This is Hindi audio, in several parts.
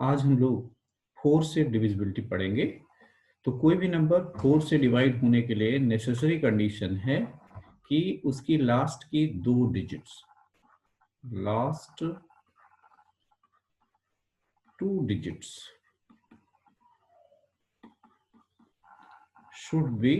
आज हम लोग 4 से डिविजिबिलिटी पढ़ेंगे। तो कोई भी नंबर 4 से डिवाइड होने के लिए नेसेसरी कंडीशन है कि उसकी लास्ट की 2 digits, last 2 digits should be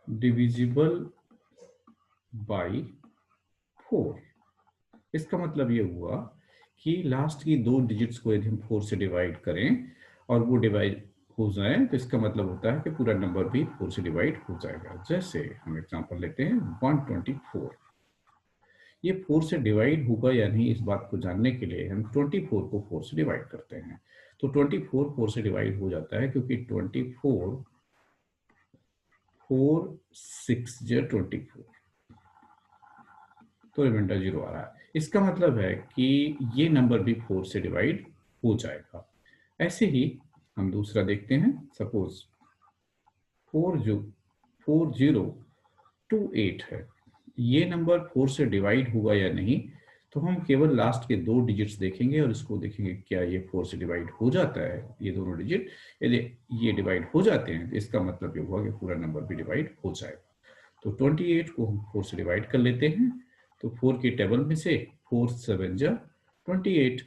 divisible by 4। इसका मतलब ये हुआ कि लास्ट की 2 डिजिट्स को यदि हम 4 से डिवाइड करें और वो डिवाइड हो जाए तो इसका मतलब होता है कि पूरा नंबर भी 4 से डिवाइड हो जाएगा। जैसे हम एग्जांपल लेते हैं 124। ये 4 से डिवाइड होगा या नहीं इस बात को जानने के लिए हम 24 को 4 से डिवाइड करते हैं। तो 24 4 से डिवाइड हो जाता है क्योंकि 24 4 6 24, तो रिमाइंडर 0 आ रहा है। इसका मतलब है कि ये नंबर भी 4 से डिवाइड हो जाएगा। ऐसे ही हम दूसरा देखते हैं। सपोज 4028 है, ये नंबर 4 से डिवाइड होगा या नहीं, तो हम केवल लास्ट के 2 डिजिट्स देखेंगे और इसको देखेंगे क्या ये 4 से डिवाइड हो जाता है। ये दोनों डिजिट यदि ये डिवाइड हो जाते हैं तो इसका मतलब ये हुआ कि पूरा नंबर भी डिवाइड हो जाएगा। तो 28 को हम 4 से डिवाइड कर लेते हैं। तो 4 की टेबल में से 4 7 जा 28।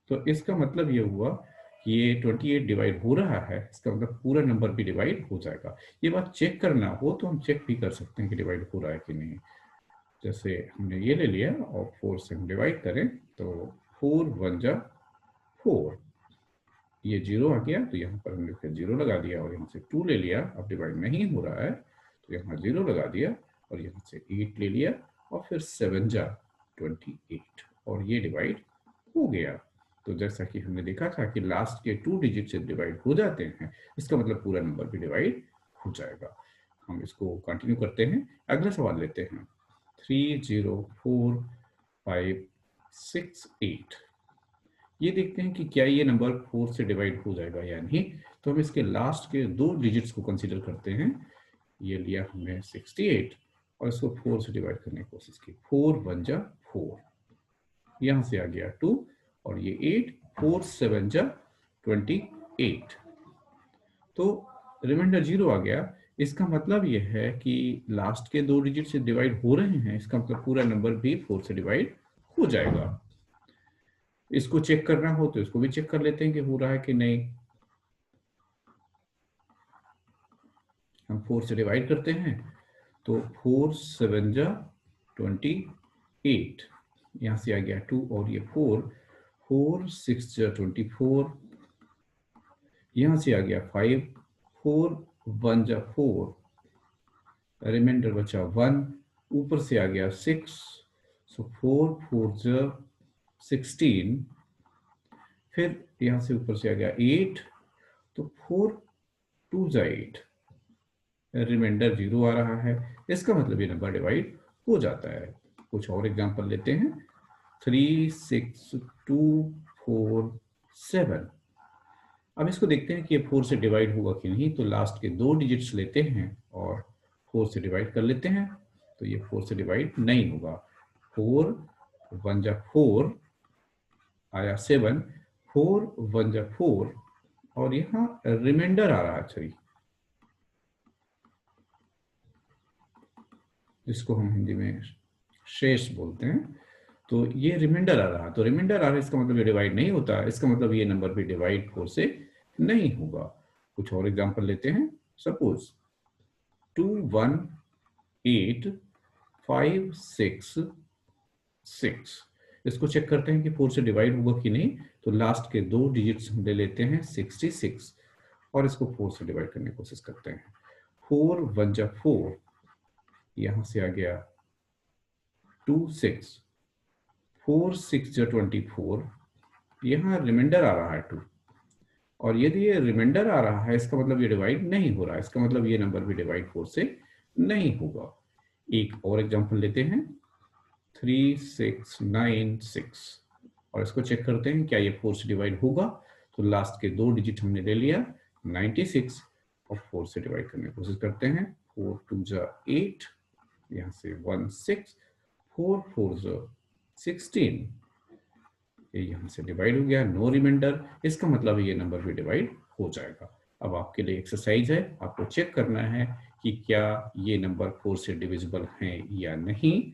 तो इसका मतलब ये हुआ कि ये 28 डिवाइड हो रहा है, इसका मतलब पूरा नंबर भी डिवाइड हो जाएगा। ये बात चेक करना हो तो हम चेक भी कर सकते हैं कि डिवाइड हो रहा है कि नहीं। जैसे हमने ये ले लिया और 4 से हम डिवाइड करें तो 4 1 जा 4, ये 0 आ गया तो यहाँ पर हमने फिर 0 लगा दिया और यहाँ से 2 ले लिया। अब डिवाइड नहीं हो रहा है तो यहाँ 0 लगा दिया और यहाँ से 8 ले लिया और फिर 7 जा 28 और ये डिवाइड हो गया। तो जैसा कि हमने देखा था कि लास्ट के 2 डिजिट से डिवाइड हो जाते हैं, इसका मतलब पूरा नंबर भी डिवाइड हो जाएगा। हम इसको कंटिन्यू करते हैं। अगला सवाल लेते हैं 30568। ये देखते हैं कि क्या ये नंबर 4 से डिवाइड हो जाएगा या नहीं। तो हम इसके लास्ट के 2 डिजिट्स को कंसीडर करते हैं। ये लिया हमने 68 और इसको 4 से डिवाइड करने की कोशिश की। 4 1 जा 4, यहाँ से आ गया 2 और ये 8, 4 7 जा 28, तो रिमाइंडर 0 आ गया। इसका मतलब यह है कि लास्ट के 2 डिजिट से डिवाइड हो रहे हैं, इसका मतलब पूरा नंबर भी 4 से डिवाइड हो जाएगा। इसको चेक करना हो तो इसको भी चेक कर लेते हैं कि हो रहा है कि नहीं। हम 4 से डिवाइड करते हैं तो 4 7 जा 28, यहाँ से आ गया 2 और ये 4 4 6 जा 24, यहाँ से आ गया 5 4 1 जा 4, रिमाइंडर बचा 1, ऊपर से आ गया 6, सो 4 4 जा 16, फिर यहाँ से ऊपर से आ गया 8, तो 4 2 जा 8, रिमाइंडर 0 आ रहा है। इसका मतलब ये नंबर डिवाइड हो जाता है। कुछ और एग्जांपल लेते हैं। 3 6 2 4 7। अब इसको देखते हैं कि ये 4 से डिवाइड होगा कि नहीं। तो लास्ट के 2 डिजिट्स लेते हैं और 4 से डिवाइड कर लेते हैं। तो ये 4 से डिवाइड नहीं होगा। 4 1 जा 4 आया 7, 4 1 जा 4 और यहाँ रिमाइंडर आ रहा है 3, जिसको हम हिंदी में शेष बोलते हैं। तो ये रिमाइंडर आ रहा, तो रिमाइंडर आ रहा है इसका मतलब ये डिवाइड नहीं होता, इसका मतलब ये नंबर भी डिवाइड 4 से नहीं होगा। कुछ और एग्जांपल लेते हैं। सपोज 2 1 8 5 6 6, इसको चेक करते हैं कि 4 से डिवाइड होगा कि नहीं। तो लास्ट के 2 डिजिट्स हम ले लेते हैं 66 और इसको 4 से डिवाइड करने की कोशिश करते हैं। 4 1 जा 4, यहाँ से आ गया 2 6, 4 6 जा 24, यहाँ रिमाइंडर आ रहा है 2 और यदि ये रिमाइंडर आ रहा है इसका मतलब ये डिवाइड नहीं हो रहा है, इसका मतलब ये नंबर भी डिवाइड 4 से नहीं होगा। एक और एग्जांपल लेते हैं 3 6 9 6 और इसको चेक करते हैं क्या ये 4 से डिवाइड होगा। तो लास्ट के 2 डिजिट हमने ले लिया 96 और 4 से डिवाइड करने की कोशिश करते हैं। 4 2 जा 8, यहाँ से 1 6, 4 4 16, ये यहाँ से डिवाइड हो गया, नो रिमाइंडर, इसका मतलब ये नंबर भी डिवाइड हो जाएगा। अब आपके लिए एक्सरसाइज है, आपको चेक करना है कि क्या ये नंबर 4 से डिविजिबल हैं या नहीं।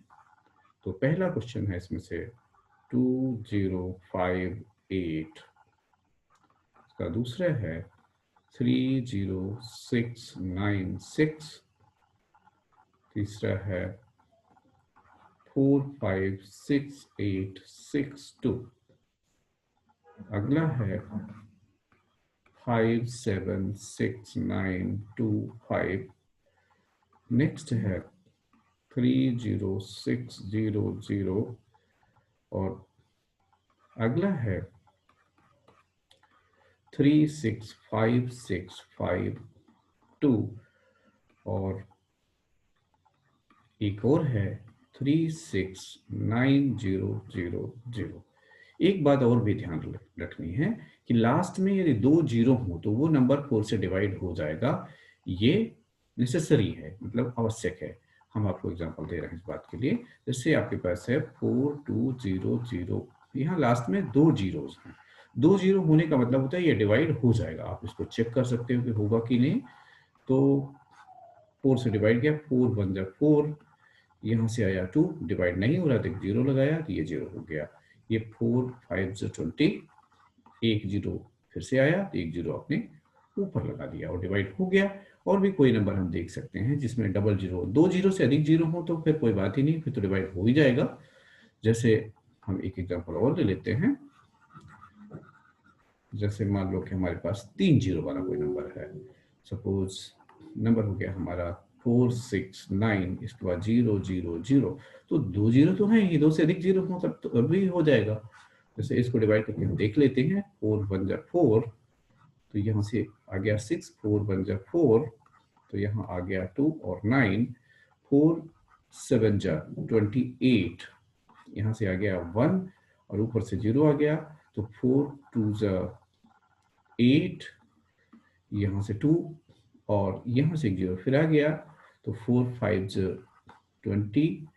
तो पहला क्वेश्चन है इसमें से 2058, इसका दूसरा है 30696, तीसरा है 456862, अगला है 576925, नेक्स्ट है 30600 और अगला है 36565 और एक और है 36900। एक बात और भी ध्यान रखनी है कि लास्ट में यदि 2 जीरो हो तो वो नंबर 4 से डिवाइड हो जाएगा। ये नेसेसरी है, मतलब आवश्यक है। हम आपको एग्जांपल दे रहे हैं इस बात के लिए। जैसे आपके पास है 4200, यहाँ लास्ट में 2 जीरोस हैं। 2 जीरो होने का मतलब होता है ये डिवाइड हो जाएगा। आप इसको चेक कर सकते हो कि होगा कि नहीं। तो 4 से डिवाइड किया, 4 1 जा 4, यहाँ से आया 2, डिवाइड नहीं हो रहा तो एक जीरो लगाया तो ये जीरो हो गया। ये 4 5 जा 20, एक जीरो फिर से आया तो एक जीरो आपने ऊपर लगा दिया और डिवाइड हो गया। और भी कोई नंबर हम देख सकते हैं जिसमें डबल जीरो, 2 जीरो से अधिक जीरो हो तो फिर कोई बात ही नहीं, फिर तो डिवाइड हो ही जाएगा। जैसे हम एक एग्जांपल और ले लेते हैं। जैसे मान लो कि हमारे पास 3 जीरो वाला कोई नंबर है। सपोज नंबर हो गया हमारा 469, इसके बाद 000, तो 2 जीरो तो है ही, 2 से अधिक जीरो हो तब तो भी हो जाएगा। जैसे इसको डिवाइड करके हम देख लेते हैं। 4 1 जा 4, तो यहाँ से आ गया 6, 4 1 जा 4, तो यहाँ आ गया 2 और 9, 4 7 जा 28, यहाँ से आ गया 1 और ऊपर से 0 आ गया, तो 4 2 जा 8, यहाँ से 2 और यहाँ से एक जीरो फिर आ गया, तो 4 5 जा 20,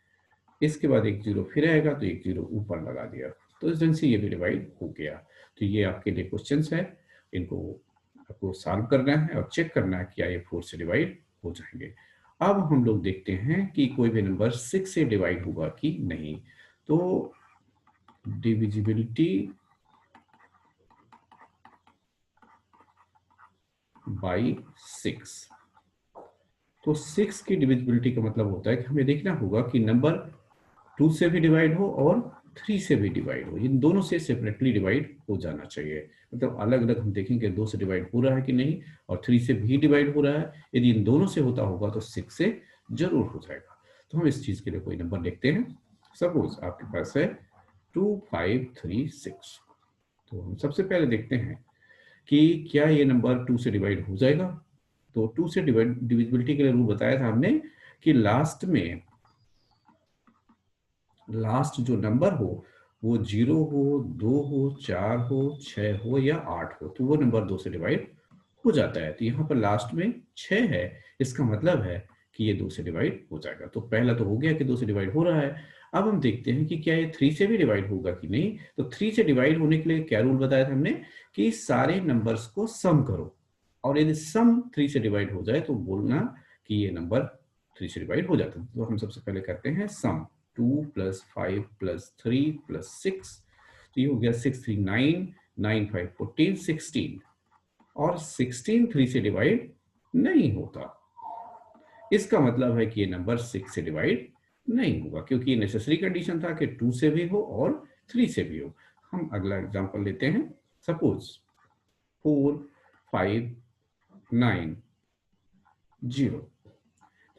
इसके बाद एक जीरो फिर आएगा तो एक जीरो ऊपर लगा दिया। तो इस ढंग से ये भी डिवाइड हो गया। तो ये आपके लिए क्वेश्चंस है, इनको आपको सॉल्व करना है और चेक करना है कि क्या ये 4 से डिवाइड हो जाएंगे। अब हम लोग देखते हैं कि कोई भी नंबर 6 से डिवाइड होगा कि नहीं। तो डिविजिबिलिटी बाई 6, तो 6 की डिविजिबिलिटी का मतलब होता है कि हमें देखना होगा कि नंबर 2 से भी डिवाइड हो और 3 से भी डिवाइड हो। इन दोनों से सेपरेटली डिवाइड हो जाना चाहिए। मतलब अलग अलग हम देखेंगे 2 से डिवाइड हो रहा है कि नहीं और 3 से भी डिवाइड हो रहा है। यदि इन दोनों से होता होगा तो 6 से जरूर हो जाएगा। तो हम इस चीज के लिए कोई नंबर देखते हैं। सपोज आपके पास है 2536, तो हम सबसे पहले देखते हैं कि क्या ये नंबर 2 से डिवाइड हो जाएगा। तो 2 से डिविजिबिलिटी के लिए रूल बताया था हमने कि लास्ट जो नंबर हो वो 0 हो, 2 हो, 4 हो, 6 हो या 8 हो, तो वो नंबर 2 से डिवाइड हो जाता है। तो यहाँ पर लास्ट में 6 है, इसका मतलब है कि ये 2 से डिवाइड हो जाएगा। तो पहला तो हो गया कि 2 से डिवाइड हो रहा है। अब हम देखते हैं कि क्या ये 3 से भी डिवाइड होगा कि नहीं। तो 3 से डिवाइड होने के लिए क्या रूल बताया था हमने कि सारे नंबर्स को सम करो, और यदि सम 3 से डिवाइड हो जाए तो बोलना कि ये नंबर 3 से डिवाइड हो जाता है। तो हम सबसे पहले करते हैं सम। 2 + 5 + 3 + 6, तो ये हो गया 6 3 9, 9 5 14, 16, और 16 3 से डिवाइड नहीं होता। इसका मतलब है कि ये नंबर 6 से डिवाइड नहीं होगा, क्योंकि ये नेसेसरी कंडीशन था कि 2 से भी हो और 3 से भी हो। हम अगला एग्जांपल लेते हैं। सपोज 4 5 9 0,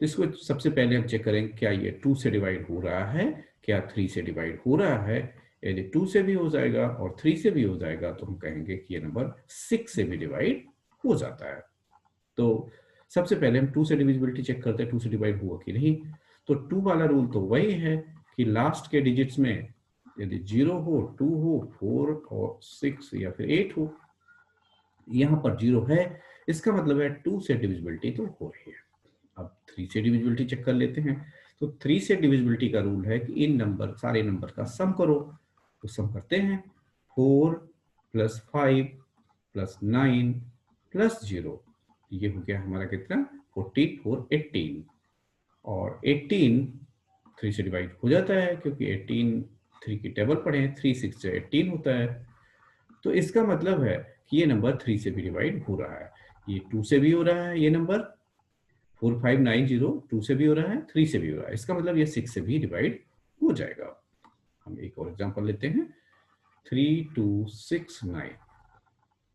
तो इसको सबसे पहले हम चेक करेंगे क्या ये 2 से डिवाइड हो रहा है, क्या 3 से डिवाइड हो रहा है। यदि 2 से भी हो जाएगा और 3 से भी हो जाएगा तो हम कहेंगे कि ये नंबर 6 से भी डिवाइड हो जाता है। तो सबसे पहले हम 2 से डिविजिबिलिटी चेक करते हैं, 2 से डिवाइड हुआ कि नहीं। तो 2 वाला रूल तो वही है कि लास्ट के डिजिट्स में यदि 0 हो, 2 हो, 4 और 6 या फिर 8 हो, यहाँ पर 0 है, इसका मतलब है 2 से डिविजिबिलिटी तो हो रही है। अब 3 से डिविजिबिलिटी चेक कर लेते हैं। तो 3 से डिविजिबिलिटी का रूल है कि इन नंबर सारे नंबर का सम करो। तो सम करते हैं, 4 + 5 + 9 + 0, ये हो गया हमारा कितना 14 4 18, और 18 3 से डिवाइड हो जाता है क्योंकि 18 3 की टेबल पढ़े हैं, 3 6 से 18 होता है। तो इसका मतलब है कि ये नंबर 3 से भी डिवाइड हो रहा है, ये 2 से भी हो रहा है, ये नंबर 4590 2 से भी हो रहा है, 3 से भी हो रहा है, इसका मतलब ये 6 से भी डिवाइड हो जाएगा। हम एक और एग्जांपल लेते हैं, 3269।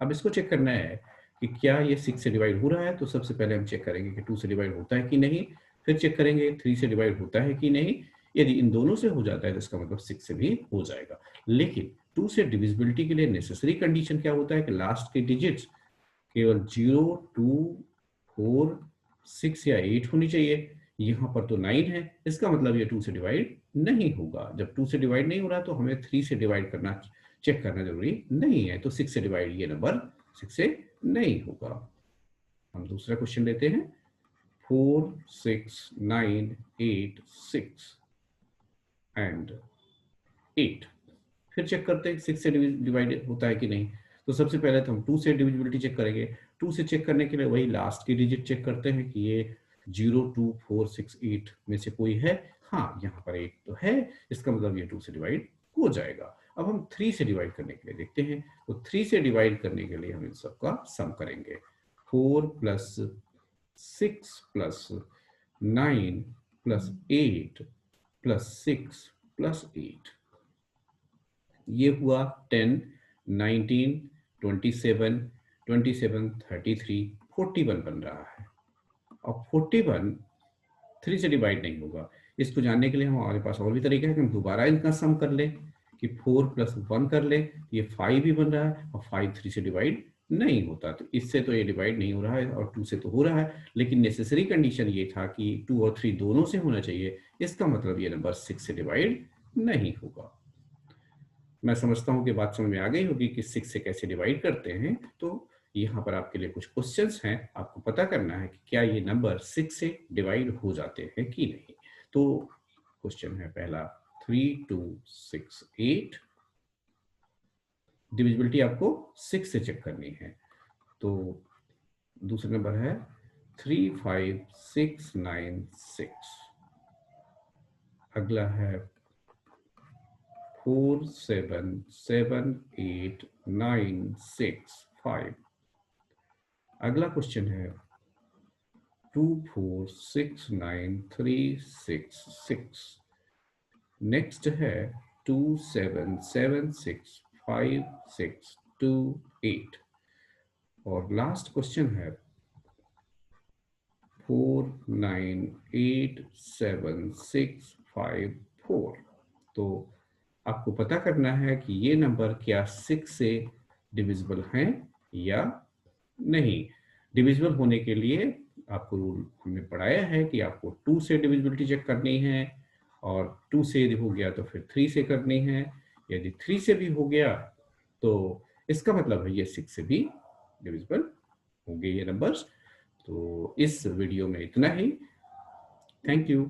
अब इसको चेक करना है कि क्या ये 6 से डिवाइड हो रहा है। तो सबसे पहले हम चेक करेंगे कि 2 से डिवाइड होता है कि नहीं, फिर चेक करेंगे 3 से डिवाइड होता है कि नहीं। यदि इन दोनों से हो जाता है तो इसका मतलब 6 से भी हो जाएगा। लेकिन 2 से डिविजिबिलिटी के लिए नेसेसरी कंडीशन क्या होता है कि लास्ट के डिजिट्स केवल 0 2 4 6 या 8 होनी चाहिए। यहाँ पर तो 9 है, इसका मतलब ये 2 से डिवाइड नहीं होगा। जब 2 से डिवाइड नहीं हो रहा तो हमें 3 से डिवाइड करना चेक करना जरूरी नहीं है। तो 6 से डिवाइड ये नंबर 6 से नहीं होगा। हम दूसरा क्वेश्चन लेते हैं, 4 6 9 8 6 एंड 8। फिर चेक करते हैं 6 से डिवाइड होता है कि नहीं। तो सबसे पहले तो हम 2 से डिविजिबिलिटी चेक करेंगे। 2 से चेक करने के लिए वही लास्ट की डिजिट चेक करते हैं कि ये 0 2 4 6 8 में से कोई है। हाँ, यहाँ पर 8 तो है, इसका मतलब ये 2 से डिवाइड हो जाएगा। अब हम 3 से डिवाइड करने के लिए देखते हैं। तो 3 से डिवाइड करने के लिए हम इन सबका सम करेंगे। 4 + 6 + 9 + 8 + 6 + 8, ये हुआ 10 19 27 27 33 41 बन रहा है। अब 41 3 से डिवाइड नहीं होगा। इसको जानने के लिए हमारे पास और भी तरीका है कि हम दोबारा इनका सम कर लें कि 4 + 1 कर लें, ये 5 ही बन रहा है, और 5 3 से डिवाइड नहीं होता। तो इससे तो ये डिवाइड नहीं हो रहा है और 2 से तो हो रहा है, लेकिन नेसेसरी कंडीशन ये था कि 2 और 3 दोनों से होना चाहिए। इसका मतलब ये नंबर 6 से डिवाइड नहीं होगा। मैं समझता हूँ कि बात समझ में आ गई होगी कि 6 से कैसे डिवाइड करते हैं। तो यहाँ पर आपके लिए कुछ क्वेश्चंस हैं, आपको पता करना है कि क्या ये नंबर 6 से डिवाइड हो जाते हैं कि नहीं। तो क्वेश्चन है पहला, 3 2 6 8, डिविजिबिलिटी आपको 6 से चेक करनी है। तो दूसरा नंबर है 3 5 6 9 6, अगला है 4 7 7 8 9 6 5, अगला क्वेश्चन है 2 4 6 9 3 6 6, नेक्स्ट है 2 7 7 6 5 6 2 8, और लास्ट क्वेश्चन है 4 9 8 7 6 5 4। तो आपको पता करना है कि ये नंबर क्या 6 से डिविजिबल हैं या नहीं। डिविजिबल होने के लिए आपको रूल हमने पढ़ाया है कि आपको 2 से डिविजिबिलिटी चेक करनी है, और 2 से यदि हो गया तो फिर 3 से करनी है। यदि 3 से भी हो गया तो इसका मतलब है ये 6 से भी डिविजिबल होंगे ये नंबर्स। तो इस वीडियो में इतना ही। Thank you.